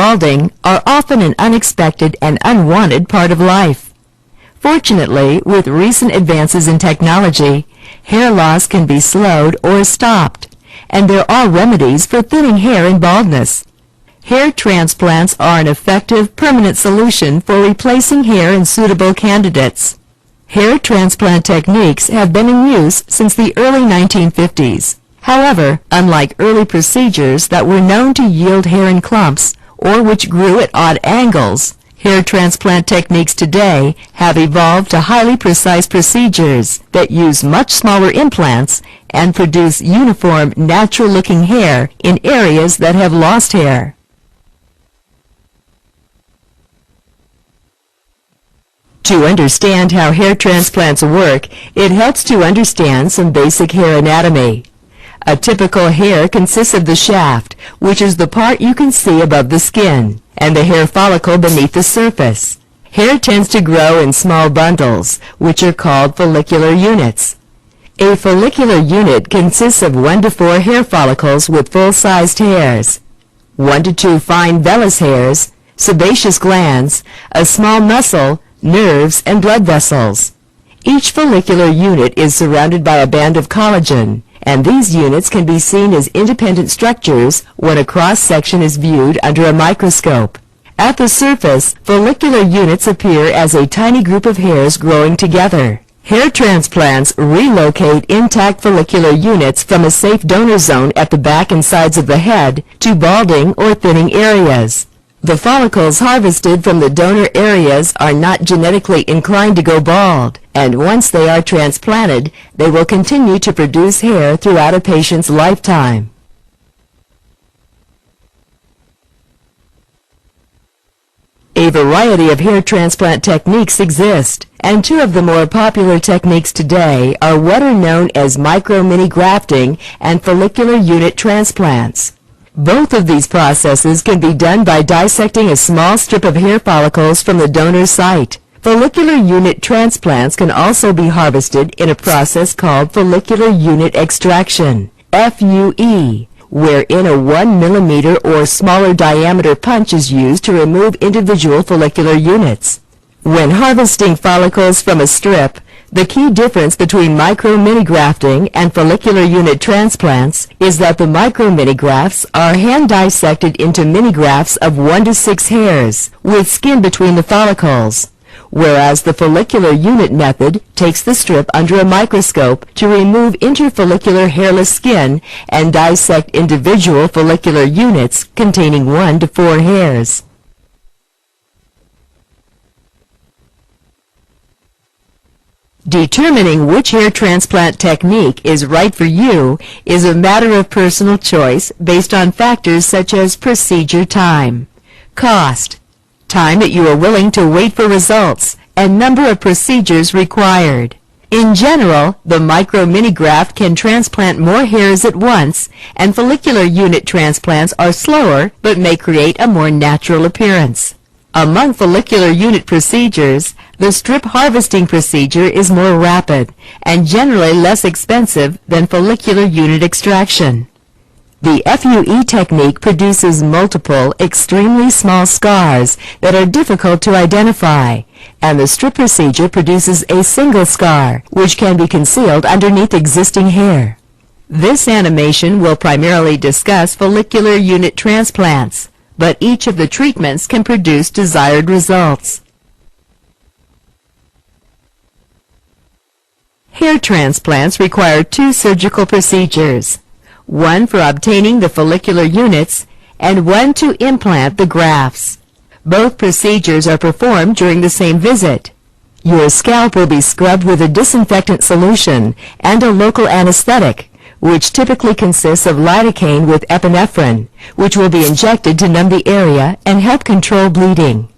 balding are often an unexpected and unwanted part of life. Fortunately, with recent advances in technology, hair loss can be slowed or stopped, and there are remedies for thinning hair and baldness. Hair transplants are an effective, permanent solution for replacing hair in suitable candidates. Hair transplant techniques have been in use since the early 1950s. However, unlike early procedures that were known to yield hair in clumps or which grew at odd angles, hair transplant techniques today have evolved to highly precise procedures that use much smaller implants and produce uniform, natural-looking hair in areas that have lost hair. To understand how hair transplants work, it helps to understand some basic hair anatomy. A typical hair consists of the shaft, which is the part you can see above the skin, and the hair follicle beneath the surface. Hair tends to grow in small bundles, which are called follicular units. A follicular unit consists of 1 to 4 hair follicles with full-sized hairs, 1 to 2 fine vellus hairs, sebaceous glands, a small muscle, nerves, and blood vessels. Each follicular unit is surrounded by a band of collagen, and these units can be seen as independent structures when a cross-section is viewed under a microscope. At the surface, follicular units appear as a tiny group of hairs growing together. Hair transplants relocate intact follicular units from a safe donor zone at the back and sides of the head to balding or thinning areas. The follicles harvested from the donor areas are not genetically inclined to go bald, and once they are transplanted, they will continue to produce hair throughout a patient's lifetime. A variety of hair transplant techniques exist, and 2 of the more popular techniques today are what are known as micro-mini grafting and follicular unit transplants. Both of these processes can be done by dissecting a small strip of hair follicles from the donor site. Follicular unit transplants can also be harvested in a process called follicular unit extraction, FUE, wherein a 1 millimeter or smaller diameter punch is used to remove individual follicular units. When harvesting follicles from a strip, the key difference between micro-mini grafting and follicular unit transplants is that the micro-mini grafts are hand dissected into mini grafts of 1 to 6 hairs with skin between the follicles, whereas the follicular unit method takes the strip under a microscope to remove interfollicular hairless skin and dissect individual follicular units containing 1 to 4 hairs. Determining which hair transplant technique is right for you is a matter of personal choice based on factors such as procedure time, cost, time that you are willing to wait for results, and number of procedures required. In general, the micro-mini graft can transplant more hairs at once, and follicular unit transplants are slower but may create a more natural appearance. Among follicular unit procedures, the strip harvesting procedure is more rapid and generally less expensive than follicular unit extraction. The FUE technique produces multiple, extremely small scars that are difficult to identify, and the strip procedure produces a single scar, which can be concealed underneath existing hair. This animation will primarily discuss follicular unit transplants, but each of the treatments can produce desired results. Hair transplants require 2 surgical procedures, one for obtaining the follicular units and one to implant the grafts. Both procedures are performed during the same visit. Your scalp will be scrubbed with a disinfectant solution and a local anesthetic, which typically consists of lidocaine with epinephrine, which will be injected to numb the area and help control bleeding.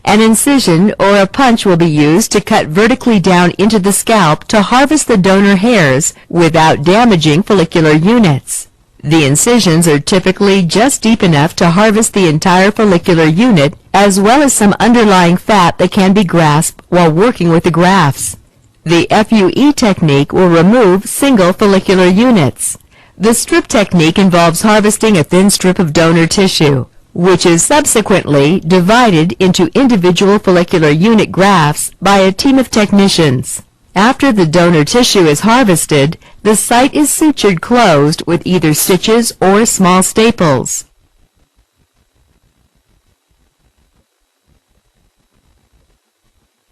An incision or a punch will be used to cut vertically down into the scalp to harvest the donor hairs without damaging follicular units. The incisions are typically just deep enough to harvest the entire follicular unit, as well as some underlying fat that can be grasped while working with the grafts. The FUE technique will remove single follicular units. The strip technique involves harvesting a thin strip of donor tissue, which is subsequently divided into individual follicular unit grafts by a team of technicians. After the donor tissue is harvested, the site is sutured closed with either stitches or small staples.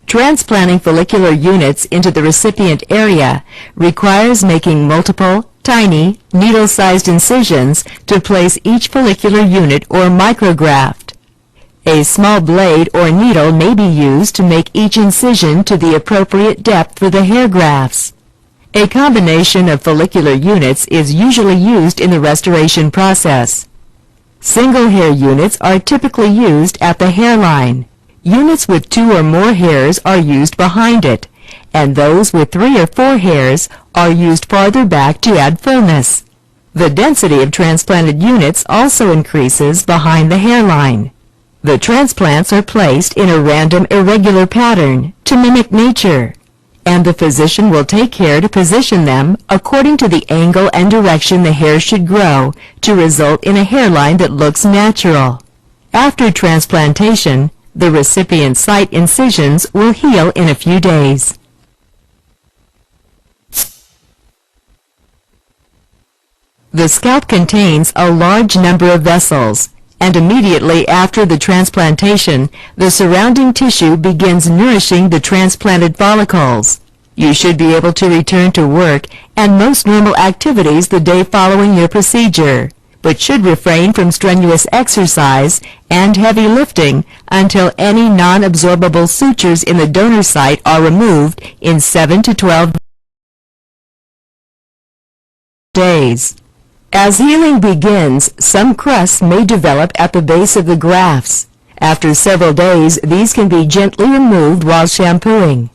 Transplanting follicular units into the recipient area requires making multiple, tiny, needle-sized incisions to place each follicular unit or micrograft. A small blade or needle may be used to make each incision to the appropriate depth for the hair grafts. A combination of follicular units is usually used in the restoration process. Single hair units are typically used at the hairline. Units with 2 or more hairs are used behind it, and those with 3 or 4 hairs are used farther back to add fullness. The density of transplanted units also increases behind the hairline. The transplants are placed in a random irregular pattern to mimic nature, and the physician will take care to position them according to the angle and direction the hair should grow to result in a hairline that looks natural. After transplantation, the recipient site incisions will heal in a few days. The scalp contains a large number of vessels, and immediately after the transplantation, the surrounding tissue begins nourishing the transplanted follicles. You should be able to return to work and most normal activities the day following your procedure, but should refrain from strenuous exercise and heavy lifting until any non-absorbable sutures in the donor site are removed in 7 to 12 days. As healing begins, some crusts may develop at the base of the grafts. After several days, these can be gently removed while shampooing.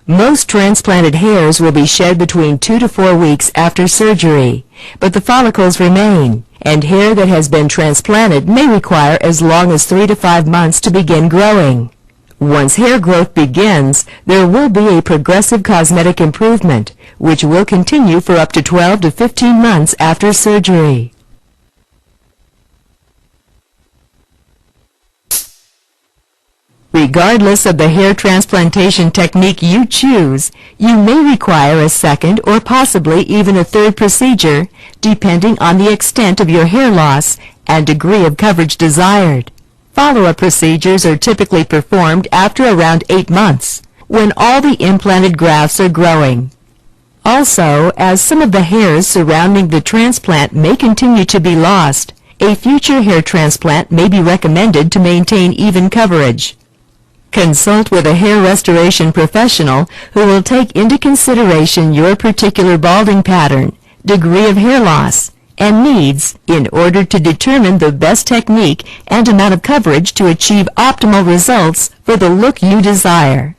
Most transplanted hairs will be shed between 2 to 4 weeks after surgery, but the follicles remain, and hair that has been transplanted may require as long as 3 to 5 months to begin growing. Once hair growth begins, there will be a progressive cosmetic improvement, which will continue for up to 12 to 15 months after surgery. Regardless of the hair transplantation technique you choose, you may require a second or possibly even a third procedure, depending on the extent of your hair loss and degree of coverage desired. Follow-up procedures are typically performed after around 8 months, when all the implanted grafts are growing. Also, as some of the hairs surrounding the transplant may continue to be lost, a future hair transplant may be recommended to maintain even coverage. Consult with a hair restoration professional who will take into consideration your particular balding pattern, degree of hair loss, and needs in order to determine the best technique and amount of coverage to achieve optimal results for the look you desire.